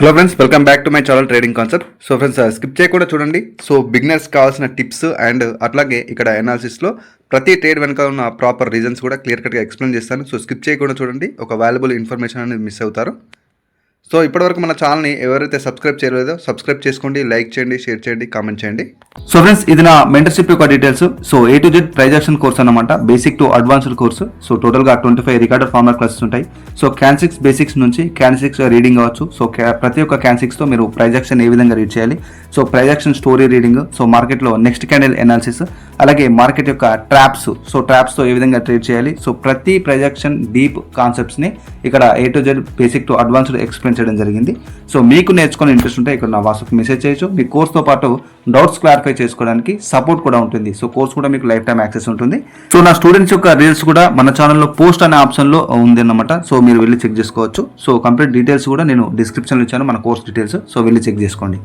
Hello friends, welcome back to my channel trading concept. So friends, skip చేయకుండా చూడండి. So beginners కావాల్సిన tips and అట్లాగే ఇక్కడ అనాలిసిస్లో ప్రతి ట్రేడ్ వెనక ఉన్న ప్రాపర్ రీజన్స్ కూడా క్లియర్ కట్గా ఎక్స్ప్లెయిన్ చేస్తాను. సో స్కిప్ చేయకుండా చూడండి, ఒక వాల్యుబుల్ ఇన్ఫర్మేషన్ అనేది మిస్ అవుతారు. సో ఇప్పటివరకు మన ఛానల్ని ఎవరైతే సబ్స్క్రైబ్ చేయలేదో సబ్స్క్రైబ్ చేసుకోండి, లైక్ చేయండి, షేర్ చేయండి, కామెంట్ చేయండి. సో ఫ్రెండ్స్, ఇది నా మెంటర్షిప్ యొక్క details. So A to Z price action course అనమాట, basic to advanced course. So టోటల్గా 25 రికార్డెడ్ ఫార్మాట్ క్లాసెస్ ఉంటాయి. సో క్యాన్6 బేసిక్స్ నుంచి క్యాన్6 రీడింగ్ అవ్వచ్చు. సో ప్రతి ఒక్క క్యాన్6తో మీరు ప్రైజ్ యాక్షన్ ఏ విధంగా రీడ్ చేయాలి, so price action story reading, so మార్కెట్లో నెక్స్ట్ క్యాండిల్ ఎనాలిసిస్, అలాగే మార్కెట్ యొక్క ట్రాప్స్, సో ట్రాప్స్తో ఏ విధంగా ట్రేడ్ చేయాలి, సో ప్రతి ప్రైజ్ యాక్షన్ డీప్ కాన్సెప్ట్స్ని ఇక్కడ A to Z basic to advanced explain చేయడం జరిగింది. సో మీకు నేర్చుకునే ఇంట్రెస్ట్ ఉంటే ఇక్కడ నా వాట్సాప్ మెసేజ్ చేయొచ్చు. మీ కోర్స్తో పాటు డౌట్స్ క్లారిఫై చేసుకోవడానికి సపోర్ట్ కూడా ఉంటుంది. సో కోర్స్ కూడా మీకు లైఫ్ టైం యాక్సెస్ ఉంటుంది. సో నా స్టూడెంట్స్ యొక్క రీల్స్ కూడా మన ఛానల్లో పోస్ట్ అనే ఆప్షన్లో ఉంది అన్నమాట. సో మీరు వెళ్ళి చెక్ చేసుకోవచ్చు. సో కంప్లీట్ డీటెయిల్స్ కూడా నేను డిస్క్రిప్షన్లో ఇచ్చాను, మన కోర్స్ డీటెయిల్స్. సో వెళ్ళి చెక్ చేసుకోండి.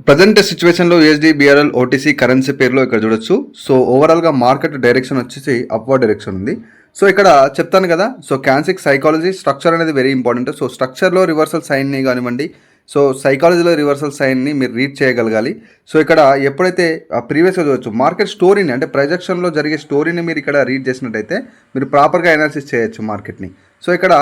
ప్రజెంట్ సిచ్యువేషన్లో USD, BRL, OTC కరెన్సీ పేరులో ఇక్కడ చూడొచ్చు. సో ఓవరాల్గా మార్కెట్ డైరెక్షన్ వచ్చేసి అప్వర్డ్ డైరెక్షన్ ఉంది. సో ఇక్కడ చెప్తాను కదా, సో క్యాన్6 సైకాలజీ స్ట్రక్చర్ అనేది వెరీ ఇంపార్టెంట్. సో స్ట్రక్చర్లో రివర్సల్ సైన్ని కానివ్వండి, సో సైకాలజీలో రివర్సల్ సైన్ని మీరు రీడ్ చేయగలగాలి. సో ఇక్కడ ఎప్పుడైతే ప్రీవియస్గా చూడవచ్చు మార్కెట్ స్టోరీని, అంటే ప్రొజెక్షన్లో జరిగే స్టోరీని మీరు ఇక్కడ రీడ్ చేసినట్టయితే మీరు ప్రాపర్గా అనాలిసిస్ చేయొచ్చు మార్కెట్ని. సో ఇక్కడ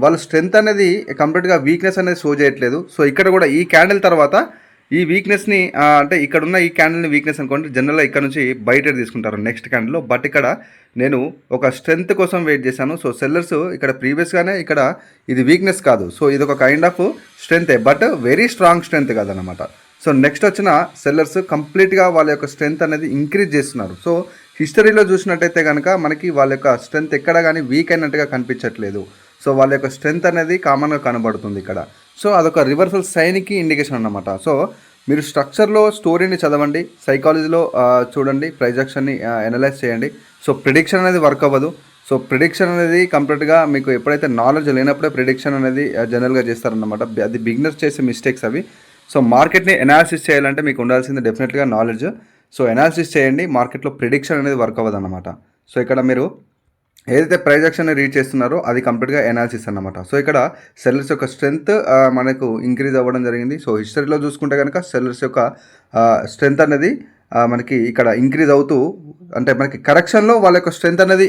వాళ్ళ స్ట్రెంత్ అనేది కంప్లీట్గా వీక్నెస్ అనేది షో చేయట్లేదు. సో ఇక్కడ కూడా ఈ క్యాండిల్ తర్వాత ఈ వీక్నెస్ని, అంటే ఇక్కడ ఉన్న ఈ క్యాండిల్ని వీక్నెస్ అనుకోండి, జనరల్గా ఇక్కడ నుంచి బయట తీసుకుంటారు నెక్స్ట్ క్యాండిల్లో. బట్ ఇక్కడ నేను ఒక స్ట్రెంత్ కోసం వెయిట్ చేశాను. సో సెల్లర్స్ ఇక్కడ ప్రీవియస్గానే ఇక్కడ ఇది వీక్నెస్ కాదు, సో ఇది ఒక కైండ్ ఆఫ్ స్ట్రెంతే, బట్ వెరీ స్ట్రాంగ్ స్ట్రెంత్ కాదనమాట. సో నెక్స్ట్ వచ్చిన సెల్లర్స్ కంప్లీట్గా వాళ్ళ యొక్క స్ట్రెంత్ అనేది ఇంక్రీజ్ చేస్తున్నారు. సో హిస్టరీలో చూసినట్టయితే కనుక మనకి వాళ్ళ యొక్క స్ట్రెంత్ ఎక్కడ కానీ వీక్ అయినట్టుగా కనిపించట్లేదు. సో వాళ్ళ యొక్క స్ట్రెంత్ అనేది కామన్గా కనబడుతుంది ఇక్కడ. సో అదొక రివర్సల్ సైన్కి ఇండికేషన్ అన్నమాట. సో మీరు స్ట్రక్చర్లో స్టోరీని చదవండి, సైకాలజీలో చూడండి, ప్రైజ్ యాక్షన్ని అనలైజ్ చేయండి. సో ప్రిడిక్షన్ అనేది వర్క్ అవ్వదు. సో ప్రిడిక్షన్ అనేది కంప్లీట్గా మీకు ఎప్పుడైతే నాలెడ్జ్ లేనప్పుడే ప్రిడిక్షన్ అనేది జనరల్గా చేస్తారన్నమాట. అది బిగినర్స్ చేసే మిస్టేక్స్ అవి. సో మార్కెట్ని అనాలిసిస్ చేయాలంటే మీకు ఉండాల్సింది డెఫినెట్గా నాలెడ్జ్. సో అనాలిసిస్ చేయండి, మార్కెట్లో ప్రిడిక్షన్ అనేది వర్క్ అవ్వదు అన్నమాట. సో ఇక్కడ మీరు ఏదైతే ప్రైజ్ యాక్షన్ రీడ్ చేస్తున్నారో అది కంప్లీట్గా అనాలిసిస్ అన్నమాట. సో ఇక్కడ సెల్లర్స్ యొక్క స్ట్రెంత్ మనకు ఇంక్రీజ్ అవ్వడం జరిగింది. సో హిస్టరీలో చూసుకుంటే కనుక సెల్లర్స్ యొక్క స్ట్రెంత్ అనేది మనకి ఇక్కడ ఇంక్రీజ్ అవుతూ, అంటే మనకి కరెక్షన్లో వాళ్ళ యొక్క స్ట్రెంత్ అనేది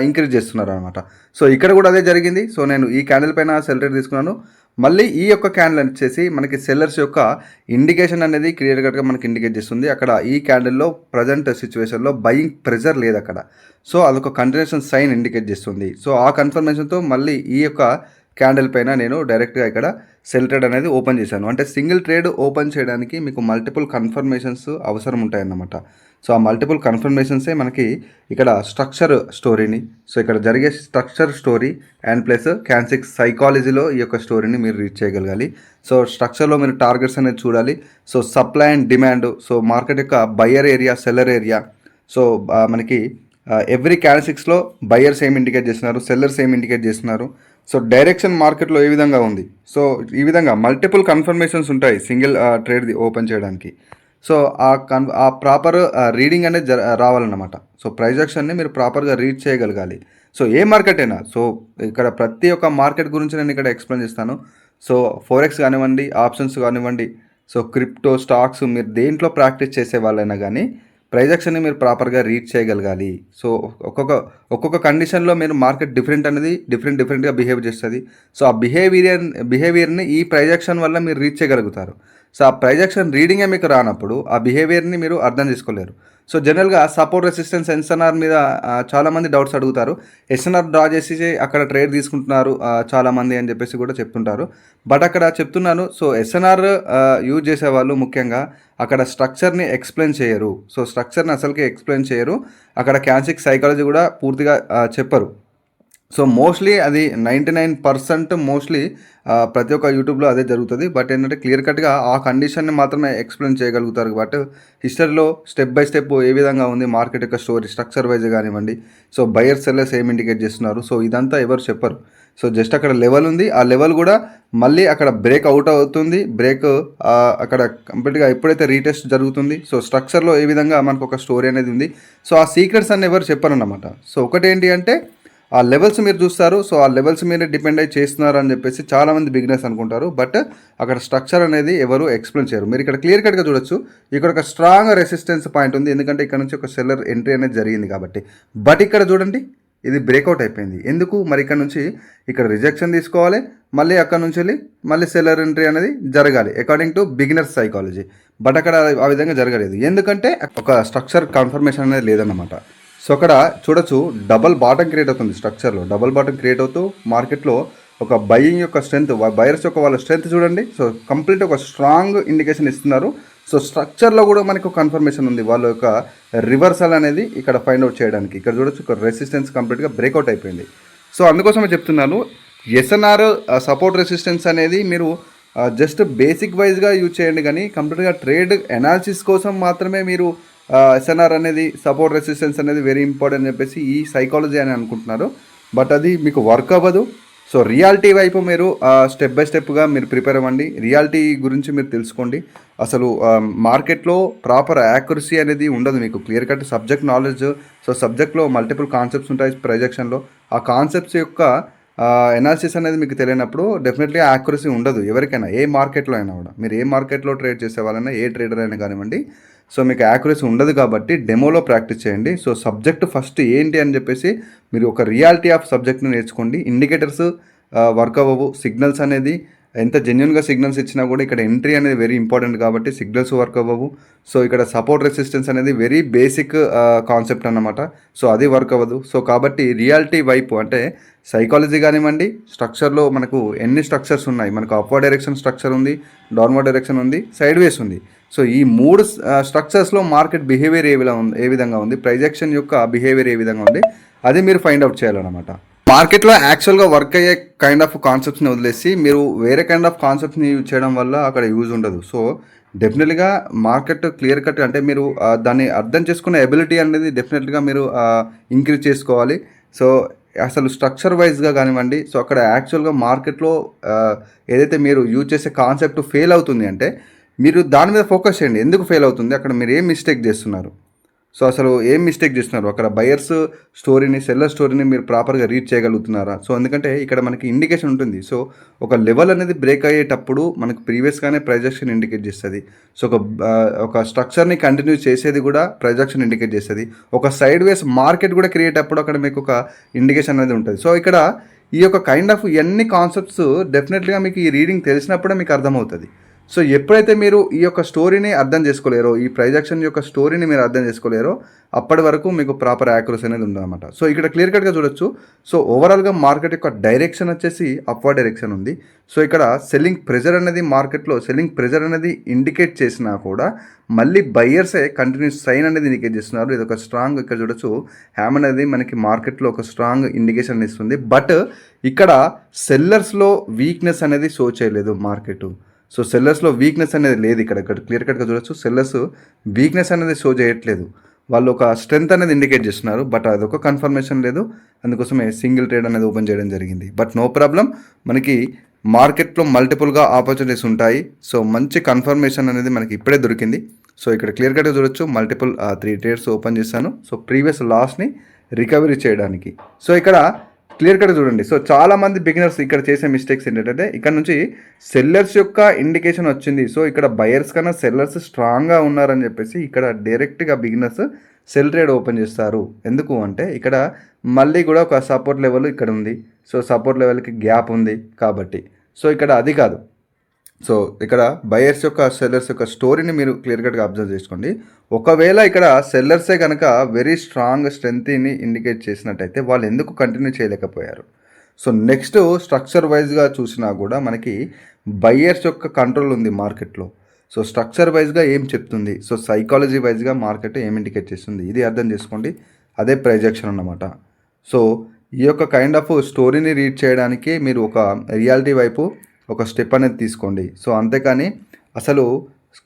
ఇంక్రీజ్ చేస్తున్నారు అనమాట. సో ఇక్కడ కూడా అదే జరిగింది. సో నేను ఈ క్యాండిల్ పైన సెల్ రేట్ తీసుకున్నాను. మళ్ళీ ఈ యొక్క క్యాండిల్ వచ్చేసి మనకి సెల్లర్స్ యొక్క ఇండికేషన్ అనేది క్లియర్ కట్గా మనకి ఇండికేట్ చేస్తుంది. అక్కడ ఈ క్యాండిల్లో ప్రజెంట్ సిచ్యువేషన్లో బయింగ్ ప్రెజర్ లేదు అక్కడ. సో అదొక కంటిన్యూషన్ సైన్ ఇండికేట్ చేస్తుంది. సో ఆ కన్ఫర్మేషన్తో మళ్ళీ ఈ యొక్క క్యాండిల్ పైన నేను డైరెక్ట్గా ఇక్కడ సెల్ ట్రేడ్ అనేది ఓపెన్ చేశాను. అంటే సింగిల్ ట్రేడ్ ఓపెన్ చేయడానికి మీకు మల్టిపుల్ కన్ఫర్మేషన్స్ అవసరం ఉంటాయన్నమాట. సో ఆ మల్టిపుల్ కన్ఫర్మేషన్సే మనకి ఇక్కడ స్ట్రక్చర్ స్టోరీని, సో ఇక్కడ జరిగే స్ట్రక్చర్ స్టోరీ అండ్ ప్లస్ క్యాన్6 సైకాలజీలో ఈ యొక్క స్టోరీని మీరు రీచ్ చేయగలగాలి. సో స్ట్రక్చర్లో మీరు టార్గెట్స్ అనేది చూడాలి. So supply and demand, so market యొక్క buyer area, seller area. So మనకి ఎవ్రీ క్యాన్6లో బయ్యర్స్ ఏం ఇండికేట్ చేస్తున్నారు, సెల్లర్స్ ఏం ఇండికేట్ చేస్తున్నారు, సో డైరెక్షన్ మార్కెట్లో ఏ విధంగా ఉంది. సో ఈ విధంగా మల్టిపుల్ కన్ఫర్మేషన్స్ ఉంటాయి సింగిల్ ట్రేడ్ది ఓపెన్ చేయడానికి. సో ఆ ప్రాపర్ రీడింగ్ అనేది రావాలన్నమాట. సో ప్రైజ్ యాక్షన్ని మీరు ప్రాపర్గా రీడ్ చేయగలగాలి. సో ఏ మార్కెట్ అయినా, సో ఇక్కడ ప్రతి ఒక్క మార్కెట్ గురించి నేను ఇక్కడ ఎక్స్ప్లెయిన్ చేస్తాను. సో ఫోరెక్స్ కానివ్వండి, ఆప్షన్స్ కానివ్వండి, సో క్రిప్టో, స్టాక్స్, మీరు దేంట్లో ప్రాక్టీస్ చేసే వాళ్ళైనా కానీ ప్రైజ్ యాక్షన్ని మీరు ప్రాపర్గా రీడ్ చేయగలగాలి. సో ఒక్కొక్క కండిషన్లో మీరు మార్కెట్ డిఫరెంట్గా బిహేవ్ చేస్తుంది. సో ఆ బిహేవియర్ని ఈ ప్రైజ్ యాక్షన్ వల్ల మీరు రీచ్ చేయగలుగుతారు. సో ఆ ప్రైజ్ యాక్షన్ రీడింగే మీకు రానప్పుడు ఆ బిహేవియర్ని మీరు అర్థం చేసుకోలేరు. సో జనరల్గా సపోర్ట్ రెసిస్టెన్స్ ఎస్ఎన్ఆర్ మీద చాలామంది డౌట్స్ అడుగుతారు. ఎస్ఎన్ఆర్ డ్రా చేసి అక్కడ ట్రేడ్ తీసుకుంటున్నారు చాలామంది అని చెప్పేసి కూడా చెప్తుంటారు. బట్ అక్కడ చెప్తున్నాను, సో ఎస్ఎన్ఆర్ యూజ్ చేసేవాళ్ళు ముఖ్యంగా అక్కడ స్ట్రక్చర్ని ఎక్స్ప్లెయిన్ చేయరు. సో స్ట్రక్చర్ని అసలుకి ఎక్స్ప్లెయిన్ చేయరు. అక్కడ క్యాన్6 సైకాలజీ కూడా పూర్తిగా చెప్పరు. సో మోస్ట్లీ అది 99% మోస్ట్లీ ప్రతి ఒక్క యూట్యూబ్లో అదే జరుగుతుంది. బట్ ఏంటంటే క్లియర్ కట్గా ఆ కండిషన్ని మాత్రమే ఎక్స్ప్లెయిన్ చేయగలుగుతారు. బట్ హిస్టరీలో స్టెప్ బై స్టెప్ ఏ విధంగా ఉంది మార్కెట్ యొక్క స్టోరీ, స్ట్రక్చర్ వైజ్ కానివ్వండి, సో బయర్ సెల్లర్స్ ఏం ఇండికేట్ చేస్తున్నారు, సో ఇదంతా ఎవరు చెప్పరు. సో జస్ట్ అక్కడ లెవెల్ ఉంది, ఆ లెవెల్ కూడా మళ్ళీ అక్కడ బ్రేక్ అవుట్ అవుతుంది. బ్రేక్ అక్కడ కంప్లీట్గా ఎప్పుడైతే రీటెస్ట్ జరుగుతుంది, సో స్ట్రక్చర్లో ఏ విధంగా మనకు ఒక స్టోరీ అనేది ఉంది. సో ఆ సీక్రెట్స్ అన్ని ఎవరు చెప్పరు అన్నమాట. సో ఒకటి ఏంటి అంటే ఆ లెవెల్స్ మీరు చూస్తారు. సో ఆ లెవెల్స్ మీదే డిపెండ్ అయ్యి చేస్తున్నారు అని చెప్పేసి చాలామంది బిగినర్స్ అనుకుంటారు. బట్ అక్కడ స్ట్రక్చర్ అనేది ఎవరు ఎక్స్ప్లెయిన్ చేయరు. మీరు ఇక్కడ క్లియర్ కట్గా చూడొచ్చు. ఇక్కడ ఒక స్ట్రాంగ్ రెసిస్టెన్స్ పాయింట్ ఉంది, ఎందుకంటే ఇక్కడ నుంచి ఒక సెల్లర్ ఎంట్రీ అనేది జరిగింది కాబట్టి. బట్ ఇక్కడ చూడండి, ఇది బ్రేక్అవుట్ అయిపోయింది. ఎందుకు మరి? ఇక్కడ నుంచి ఇక్కడ రిజెక్షన్ తీసుకోవాలి, మళ్ళీ అక్కడ నుంచి వెళ్ళి మళ్ళీ సెల్లర్ ఎంట్రీ అనేది జరగాలి according to beginners psychology. But అక్కడ ఆ విధంగా జరగలేదు, ఎందుకంటే ఒక స్ట్రక్చర్ కన్ఫర్మేషన్ అనేది లేదన్నమాట. సో అక్కడ చూడొచ్చు, డబల్ బాటమ్ క్రియేట్ అవుతుంది స్ట్రక్చర్లో. డబల్ బాటమ్ క్రియేట్ అవుతూ మార్కెట్లో ఒక బయింగ్ యొక్క స్ట్రెంత్, బయర్స్ యొక్క వాళ్ళ స్ట్రెంత్ చూడండి. సో కంప్లీట్ ఒక స్ట్రాంగ్ ఇండికేషన్ ఇస్తున్నారు. సో స్ట్రక్చర్లో కూడా మనకు కన్ఫర్మేషన్ ఉంది వాళ్ళ యొక్క రివర్సల్ అనేది ఇక్కడ ఫైండ్ అవుట్ చేయడానికి. ఇక్కడ చూడొచ్చు, ఒక రెసిస్టెన్స్ కంప్లీట్గా బ్రేక్అవుట్ అయిపోయింది. సో అందుకోసమే చెప్తున్నాను, ఎస్ఎన్ఆర్ సపోర్ట్ రెసిస్టెన్స్ అనేది మీరు జస్ట్ బేసిక్ వైజ్గా యూజ్ చేయండి, కానీ కంప్లీట్గా ట్రేడ్ అనాలిసిస్ కోసం మాత్రమే మీరు ఎస్ఎన్ఆర్ అనేది సపోర్ట్ రెసిస్టెన్స్ అనేది వెరీ ఇంపార్టెంట్ అని చెప్పేసి ఈ సైకాలజీ అని అనుకుంటున్నారు. బట్ అది మీకు వర్క్ అవ్వదు. సో రియాలిటీ వైపు మీరు స్టెప్ బై స్టెప్గా మీరు ప్రిపేర్ అవ్వండి. రియాలిటీ గురించి మీరు తెలుసుకోండి. అసలు మార్కెట్లో ప్రాపర్ యాక్యురసీ అనేది ఉండదు మీకు. Clear cut subject knowledge, so సబ్జెక్ట్లో మల్టిపుల్ కాన్సెప్ట్స్ ఉంటాయి ప్రొజెక్షన్లో. ఆ కాన్సెప్ట్స్ యొక్క ఎనాలిసిస్ అనేది మీకు తెలియనప్పుడు డెఫినెట్లీ యాక్యురసీ ఉండదు ఎవరికైనా, ఏ మార్కెట్లో అయినా కూడా. మీరు ఏ మార్కెట్లో ట్రేడ్ చేసే వాళ్ళైనా, ఏ ట్రేడర్ అయినా కానివ్వండి, సో మీకు యాక్యురసీ ఉండదు కాబట్టి డెమోలో ప్రాక్టీస్ చేయండి. సో సబ్జెక్ట్ ఫస్ట్ ఏంటి అని చెప్పేసి మీరు ఒక రియాలిటీ ఆఫ్ సబ్జెక్ట్ని నేర్చుకోండి. ఇండికేటర్స్ వర్క్ అవ్వవు, సిగ్నల్స్ అనేది ఎంత జెన్యున్గా సిగ్నల్స్ ఇచ్చినా కూడా ఇక్కడ ఎంట్రీ అనేది వెరీ ఇంపార్టెంట్ కాబట్టి సిగ్నల్స్ వర్క్ అవ్వవు. సో ఇక్కడ సపోర్ట్ రెసిస్టెన్స్ అనేది వెరీ బేసిక్ కాన్సెప్ట్ అన్నమాట. సో అది వర్క్ అవ్వదు. సో కాబట్టి రియాలిటీ వైపు అంటే సైకాలజీ కానివ్వండి, స్ట్రక్చర్లో మనకు ఎన్ని స్ట్రక్చర్స్ ఉన్నాయి, మనకు అప్వర్డ్ డైరెక్షన్ స్ట్రక్చర్ ఉంది, డౌన్వర్డ్ డైరెక్షన్ ఉంది, సైడ్ వేస్ ఉంది. సో ఈ మూడు స్ట్రక్చర్స్లో మార్కెట్ బిహేవియర్ ఏ విధంగా ఉంది, ప్రైస్ యాక్షన్ యొక్క బిహేవియర్ ఏ విధంగా ఉంది, అది మీరు ఫైండ్ అవుట్ చేయాలన్నమాట. మార్కెట్లో యాక్చువల్గా వర్క్ అయ్యే కైండ్ ఆఫ్ కాన్సెప్ట్స్ని వదిలేసి మీరు వేరే కైండ్ ఆఫ్ కాన్సెప్ట్స్ని యూజ్ చేయడం వల్ల అక్కడ యూజ్ ఉండదు. సో డెఫినెట్గా మార్కెట్ క్లియర్ కట్ అంటే మీరు దాన్ని అర్థం చేసుకునే ఎబిలిటీ అనేది డెఫినెట్గా మీరు ఇంక్రీజ్ చేసుకోవాలి. సో అసలు స్ట్రక్చర్ వైజ్గా కానివ్వండి, సో అక్కడ యాక్చువల్గా మార్కెట్లో ఏదైతే మీరు యూజ్ చేసే కాన్సెప్ట్ ఫెయిల్ అవుతుంది అంటే మీరు దాని మీద ఫోకస్ చేయండి. ఎందుకు ఫెయిల్ అవుతుంది, అక్కడ మీరు ఏం మిస్టేక్ చేస్తున్నారు, సో అసలు ఏం మిస్టేక్ చేస్తున్నారు, అక్కడ బయర్స్ స్టోరీని, సెల్లర్ స్టోరీని మీరు ప్రాపర్గా రీడ్ చేయగలుగుతున్నారా. సో ఎందుకంటే ఇక్కడ మనకి ఇండికేషన్ ఉంటుంది. సో ఒక లెవెల్ అనేది బ్రేక్ అయ్యేటప్పుడు మనకు ప్రీవియస్గానే ప్రైస్ యాక్షన్ ఇండికేట్ చేస్తుంది. సో ఒక స్ట్రక్చర్ని కంటిన్యూ చేసేది కూడా ప్రైస్ యాక్షన్ ఇండికేట్ చేస్తుంది. ఒక సైడ్ వేస్ మార్కెట్ కూడా క్రియేట్ అప్పుడు అక్కడ మీకు ఒక ఇండికేషన్ అనేది ఉంటుంది. సో ఇక్కడ ఈ యొక్క కైండ్ ఆఫ్ ఎన్ని కాన్సెప్ట్స్ డెఫినెట్గా మీకు ఈ రీడింగ్ తెలిసినప్పుడే మీకు అర్థమవుతుంది. సో ఎప్పుడైతే మీరు ఈ యొక్క స్టోరీని అర్థం చేసుకోలేరో, ఈ ప్రైస్ యాక్షన్ యొక్క స్టోరీని మీరు అర్థం చేసుకోలేరో, అప్పటి వరకు మీకు ప్రాపర్ యాక్యురసీ అనేది ఉండదన్నమాట. సో ఇక్కడ క్లియర్ కట్గా చూడొచ్చు. సో ఓవరాల్గా మార్కెట్ యొక్క డైరెక్షన్ వచ్చేసి అప్వర్డ్ డైరెక్షన్ ఉంది. సో ఇక్కడ సెల్లింగ్ ప్రెజర్ అనేది మార్కెట్లో సెల్లింగ్ ప్రెజర్ అనేది ఇండికేట్ చేసినా కూడా మళ్ళీ బయ్యర్సే కంటిన్యూస్ సైన్ అనేది ఇండికేట్ చేస్తున్నారు. ఇది ఒక స్ట్రాంగ్, ఇక్కడ చూడొచ్చు హ్యామ్ అనేది మనకి మార్కెట్లో ఒక స్ట్రాంగ్ ఇండికేషన్ ఇస్తుంది. బట్ ఇక్కడ సెల్లర్స్లో వీక్నెస్ అనేది షో చేయలేదు మార్కెట్. సో సెల్లర్స్లో వీక్నెస్ అనేది లేదు. ఇక్కడ క్లియర్ కట్గా చూడొచ్చు, సెల్లర్స్ వీక్నెస్ అనేది షో చేయట్లేదు, వాళ్ళు ఒక స్ట్రెంత్ అనేది ఇండికేట్ చేస్తున్నారు. బట్ అదొక కన్ఫర్మేషన్ లేదు, అందుకోసమే సింగిల్ ట్రేడ్ అనేది ఓపెన్ చేయడం జరిగింది. బట్ నో ప్రాబ్లం, మనకి మార్కెట్లో మల్టిపుల్గా ఆపర్చునిటీస్ ఉంటాయి. సో మంచి కన్ఫర్మేషన్ అనేది మనకి ఇప్పుడే దొరికింది. సో ఇక్కడ క్లియర్ కట్గా చూడొచ్చు, మల్టిపుల్ 3 ట్రేడ్స్ ఓపెన్ చేశాను. సో ప్రీవియస్ లాస్ని రికవరీ చేయడానికి. సో ఇక్కడ క్లియర్ కట్ చూడండి. సో చాలామంది బిగినర్స్ ఇక్కడ చేసే మిస్టేక్స్ ఏంటంటే ఇక్కడ నుంచి సెల్లర్స్ యొక్క ఇండికేషన్ వచ్చింది. సో ఇక్కడ బయర్స్ కన్నా సెల్లర్స్ స్ట్రాంగ్గా ఉన్నారని చెప్పేసి ఇక్కడ డైరెక్ట్గా బిగినర్స్ సెల్ ట్రేడ్ ఓపెన్ చేస్తారు. ఎందుకు అంటే ఇక్కడ మళ్ళీ కూడా ఒక సపోర్ట్ లెవెల్ ఇక్కడ ఉంది. సో సపోర్ట్ లెవెల్కి గ్యాప్ ఉంది కాబట్టి. సో ఇక్కడ అది కాదు. సో ఇక్కడ బయర్స్ యొక్క సెల్లర్స్ యొక్క స్టోరీని మీరు క్లియర్ కట్గా అబ్జర్వ్ చేసుకోండి. ఒకవేళ ఇక్కడ సెల్లర్సే కనుక వెరీ స్ట్రాంగ్ స్ట్రెంత్ని ఇండికేట్ చేసినట్టయితే వాళ్ళు ఎందుకు కంటిన్యూ చేయలేకపోయారు. సో నెక్స్ట్ స్ట్రక్చర్ వైజ్గా చూసినా కూడా మనకి బయ్యర్స్ యొక్క కంట్రోల్ ఉంది మార్కెట్లో. సో స్ట్రక్చర్ వైజ్గా ఏం చెప్తుంది, సో సైకాలజీ వైజ్గా మార్కెట్ ఏం ఇండికేట్ చేస్తుంది, ఇది అర్థం చేసుకోండి. అదే ప్రైస్ యాక్షన్ అన్నమాట. సో ఈ యొక్క కైండ్ ఆఫ్ స్టోరీని రీడ్ చేయడానికి మీరు ఒక రియాలిటీ వైపు ఒక స్టెప్ అనేది తీసుకోండి. సో అంతేకాని అసలు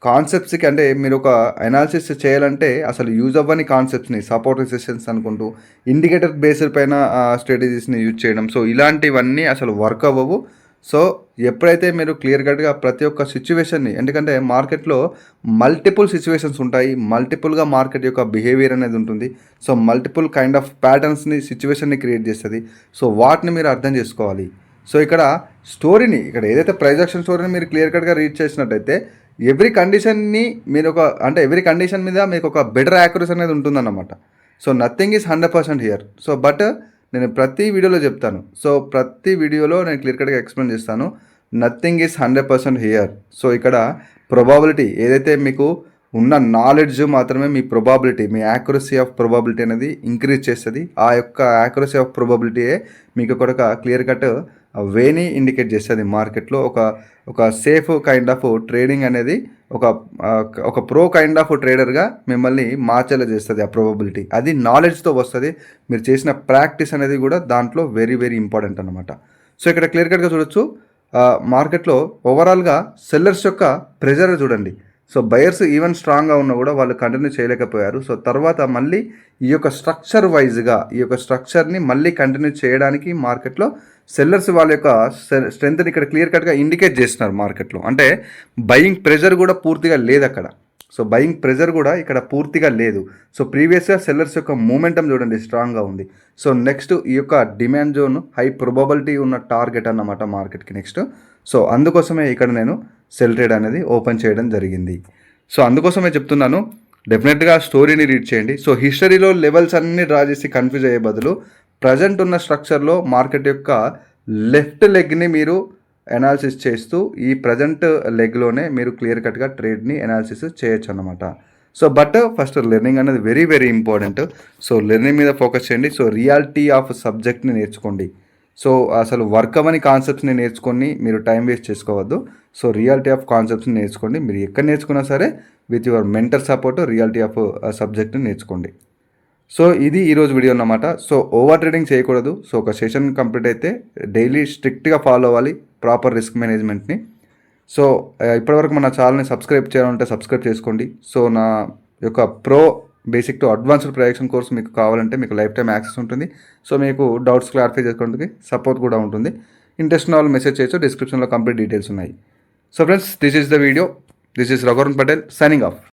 కాన్సెప్ట్స్కి అంటే మీరు ఒక అనాలిసిస్ చేయాలంటే అసలు యూజ్ అవ్వని కాన్సెప్ట్స్ని సపోర్ట్ రెసిస్టెన్స్ అనుకుంటూ ఇండికేటర్ బేస్డ్ పైన స్ట్రాటజీస్ని యూజ్ చేయడం, సో ఇలాంటివన్నీ అసలు వర్క్ అవ్వవు. సో ఎప్పుడైతే మీరు క్లియర్ కట్గా ప్రతి ఒక్క సిచ్యువేషన్ని, ఎందుకంటే మార్కెట్లో మల్టిపుల్ సిచ్యువేషన్స్ ఉంటాయి, మల్టిపుల్గా మార్కెట్ యొక్క బిహేవియర్ అనేది ఉంటుంది. సో మల్టిపుల్ కైండ్ ఆఫ్ ప్యాటర్న్స్ని, సిచ్యువేషన్ని క్రియేట్ చేస్తుంది. సో వాటిని మీరు అర్థం చేసుకోవాలి. సో ఇక్కడ స్టోరీని, ఇక్కడ ఏదైతే ప్రైస్ యాక్షన్ స్టోరీని మీరు క్లియర్ కట్గా రీడ్ చేసినట్టయితే ఎవ్రీ కండిషన్ని మీరు ఎవ్రీ కండిషన్ మీద మీకు ఒక బెటర్ యాక్యురసీ అనేది ఉంటుందన్నమాట. So nothing is 100% here. So but నేను ప్రతి వీడియోలో చెప్తాను. సో ప్రతి వీడియోలో నేను క్లియర్ కట్గా ఎక్స్ప్లెయిన్ చేస్తాను, నథింగ్ ఈజ్ 100% హియర్. సో ఇక్కడ ప్రొబాబిలిటీ ఏదైతే మీకు ఉన్న నాలెడ్జ్ మాత్రమే మీ ప్రొబాబిలిటీ, మీ యాక్యురసీ ఆఫ్ ప్రొబాబిలిటీ అనేది ఇంక్రీజ్ చేస్తుంది. ఆ యొక్క యాక్యురసీ ఆఫ్ ప్రొబాబిలిటీయే మీకు ఒక క్లియర్ కట్ వేని ఇండికేట్ చేస్తుంది. మార్కెట్లో ఒక సేఫ్ కైండ్ ఆఫ్ ట్రేడింగ్ అనేది ఒక ప్రో కైండ్ ఆఫ్ ట్రేడర్గా మిమ్మల్ని మార్చేలా చేస్తుంది. ఆ ప్రొబబిలిటీ అది నాలెడ్జ్తో వస్తుంది. మీరు చేసిన ప్రాక్టీస్ అనేది కూడా దాంట్లో వెరీ వెరీ ఇంపార్టెంట్ అనమాట. సో ఇక్కడ క్లియర్ కట్గా చూడొచ్చు, మార్కెట్లో ఓవరాల్గా సెల్లర్స్ యొక్క ప్రెజర్ చూడండి. సో బయర్స్ ఈవెన్ స్ట్రాంగ్గా ఉన్నా కూడా వాళ్ళు కంటిన్యూ చేయలేకపోయారు. సో తర్వాత మళ్ళీ ఈ యొక్క స్ట్రక్చర్ వైజ్గా ఈ యొక్క స్ట్రక్చర్ని మళ్ళీ కంటిన్యూ చేయడానికి మార్కెట్లో సెల్లర్స్ వాళ్ళ యొక్క స్ట్రెంత్ని ఇక్కడ క్లియర్ కట్గా ఇండికేట్ చేస్తున్నారు మార్కెట్లో. అంటే బయింగ్ ప్రెజర్ కూడా పూర్తిగా లేదు అక్కడ. సో బయింగ్ ప్రెజర్ కూడా ఇక్కడ పూర్తిగా లేదు. సో ప్రీవియస్గా సెల్లర్స్ యొక్క మూమెంటం చూడండి స్ట్రాంగ్గా ఉంది. సో నెక్స్ట్ ఈ యొక్క డిమాండ్ జోన్ హై ప్రొబబిలిటీ ఉన్న టార్గెట్ అన్నమాట మార్కెట్కి నెక్స్ట్. సో అందుకోసమే ఇక్కడ నేను సెల్ ట్రేడ్ అనేది ఓపెన్ చేయడం జరిగింది. సో అందుకోసమే చెప్తున్నాను, డెఫినెట్గా స్టోరీని రీడ్ చేయండి. సో హిస్టరీలో లెవెల్స్ అన్నీ డ్రా చేసి కన్ఫ్యూజ్ అయ్యే బదులు ప్రజెంట్ ఉన్న స్ట్రక్చర్లో మార్కెట్ యొక్క లెఫ్ట్ లెగ్ని మీరు అనాలిసిస్ చేస్తూ ఈ ప్రజెంట్ లెగ్లోనే మీరు క్లియర్ కట్గా ట్రేడ్ని అనాలిసిస్ చేయొచ్చు అన్నమాట. సో బట్ ఫస్ట్ లెర్నింగ్ అనేది very very important. So learning మీద ఫోకస్ చేయండి. సో రియాలిటీ ఆఫ్ సబ్జెక్ట్ని నేర్చుకోండి. సో అసలు వర్క్ అవని కాన్సెప్ట్స్ని నేర్చుకొని మీరు టైం వేస్ట్ చేసుకోవద్దు. సో రియాలిటీ ఆఫ్ కాన్సెప్ట్స్ని నేర్చుకోండి. మీరు ఎక్కడ నేర్చుకున్నా సరే with your mentor support reality of సబ్జెక్ట్ని నేర్చుకోండి. సో ఇది ఈరోజు వీడియో అన్నమాట. సో ఓవర్ ట్రేడింగ్ చేయకూడదు. సో ఒక సెషన్ కంప్లీట్ అయితే డైలీ స్ట్రిక్ట్గా ఫాలో అవ్వాలి ప్రాపర్ రిస్క్ మేనేజ్మెంట్ని. సో ఇప్పటివరకు మన ఛానల్ని సబ్స్క్రైబ్ చేయాలంటే సబ్స్క్రైబ్ చేసుకోండి. సో నా యొక్క pro basic to advanced projection course మీకు కావాలంటే మీకు లైఫ్ టైం యాక్సెస్ ఉంటుంది. సో మీకు డౌట్స్ క్లారిఫై చేసుకోవడానికి సపోర్ట్ కూడా ఉంటుంది. ఇంట్రెస్ట్ ఉన్న వాళ్ళు మెసేజ్ చేయొచ్చు, డిస్క్రిప్షన్లో కంప్లీట్ డీటెయిల్స్ ఉన్నాయి. So friends, this is the video. This is Raghuvaran Patel signing off.